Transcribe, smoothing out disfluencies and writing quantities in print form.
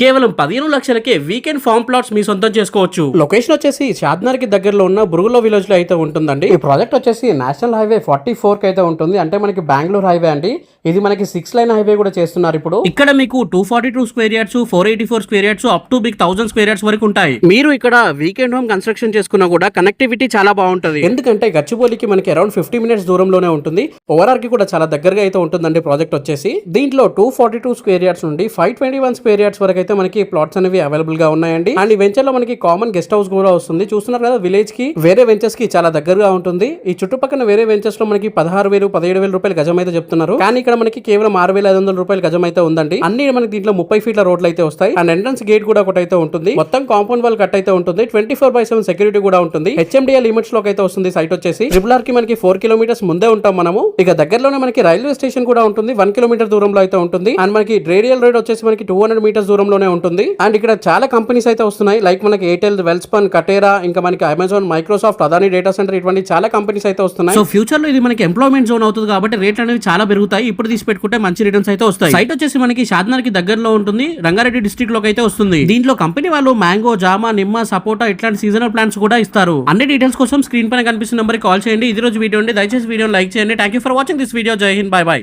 కేవలం 15 లక్షలకే weekend form plots మీ సొంతం చేసుకోవచ్చు. లొకేషన్ వచ్చేసి షాద్నగర్ కి దగ్గరలో ఉన్న బురుగులో విలేజ్ లో అయితే ఉంటుందండి. ఈ ప్రాజెక్ట్ వచ్చేసి నేషనల్ హైవే 44 కి అయితే ఉంటుంది. అంటే మనకి బెంగళూరు హైవే అండి. ఇది మనకి 6 లైన్ హైవే కూడా చేస్తున్నారు ఇప్పుడు. ఇక్కడ మీకు 242 square yards, 484 square yards, up to big 1000 square yards వరకు ఉంటాయి. మీరు ఇక్కడ వీకెండ్ హోమ్ కన్స్ట్రక్షన్ చేసుకున్నా కూడా కనెక్టివిటీ చాలా బాగుంటది. ఎందుకంటే గచ్చిబౌలికి మనకి అరౌండ్ 50 మినిట్స్ దూరంలోనే ఉంటుంది. ఓవరాల్ కి కూడా చాలా దగ్గరగా అయితే ఉంటుందండి ప్రాజెక్ట్ వచ్చేసి. దీంట్లో 242 స్క్వేర్ యార్డ్స్ నుండి 521 స్క్వేర్ యార్డ్స్ వరకు అయితే మనకి ప్లాట్స్ అనేవి అవైలబుల్ గా ఉన్నాయండి. అండ్ ఈ వెంచర్ లో మనకి కామన్ గెస్ట్ హౌస్ కూడా వస్తుంది. చూస్తున్నారు కదా, విలేజ్ కి వేరే వెంచర్స్ కి చాలా దగ్గరగా ఉంటుంది. ఈ చుట్టుపక్కల వేరే వెంచర్స్ లో మనకి 16,000 17,000 రూపాయలు గజం అయితే చెప్తున్నారు. కానీ ఇక్కడ మనకి కేవలం 6,500 రూపాయలు గజం అయితే ఉందండి. అన్ని మనకి దీంట్లో 30 ఫీట్ల రోడ్లు అయితే వస్తాయి. అండ్ ఎంట్రన్స్ గేట్ కూడా ఒకటి అయితే ఉంటుంది. మొత్తం కాంపౌండ్ వాల్ కట్ అయితే ఉంటుంది. 24/7 సెక్యూరిటీ కూడా ఉంటుంది. HMDA లిమిట్స్ లోకి అయితే వస్తుంది. సైట్ వచ్చేసి RRR కి మనకి 4 కిలోమీటర్స్ ముందే ఉంటాం మనము. ఇక దగ్గరలోనే మనకి రైల్వే స్టేషన్ కూడా ఉంటుంది. 1 కిలోమీటర్ దూరంలో అయితే ఉంటుంది. అండ్ మనకి రేడియల్ రోడ్ వచ్చేసి మనకి 200 మీటర్స్ దూరంలోనే ఉంటుంది. అండ్ ఇక్కడ చాలా కంపెనీస్ అయితే వస్తున్నాయి. లైక్ మనకి ఎయిర్టెల్, వెల్స్పన్, కటేరా, ఇంకా మనకి Amazon, Microsoft, Adani data centre, ఇటువంటి చాలా కంపెనీస్ అయితే వస్తున్నాయి. సో ఫ్యూచర్ లో ఇది మనకి ఎంప్లాయ్మెంట్ జోన్ అవుతుంది కాబట్టి రేట్లు అనేవి చాలా పెరుగుతాయి. ఇప్పుడు తీసి పెట్టుకుంటే మంచి రిటర్న్స్ అయితే వస్తాయి. సైట్ వచ్చేసి మనకి షాద్నగర్ కి దగ్గరలో ఉంటుంది. రంగారెడ్డి డిస్ట్రిక్ట్ లోకి అయితే వస్తుంది. దీంట్లో కంపెనీ వాళ్ళు మ్యాంగో, జామా, నిమ్మ, సపోటా ఇట్లాంటి సీజనల్ ప్లాంట్స్ కూడా ఇస్తారు. అన్ని డీటెయిల్స్ కోసం స్క్రీన్ పైన కనిపిస్తున్న నెంబర్ కి కాల్ చేయండి. ఇది రోజు వీడియో అండి. దయచేసి వీడియో లైక్ చేయండి. Thank you for watching this video. జై హింద్, బై బై.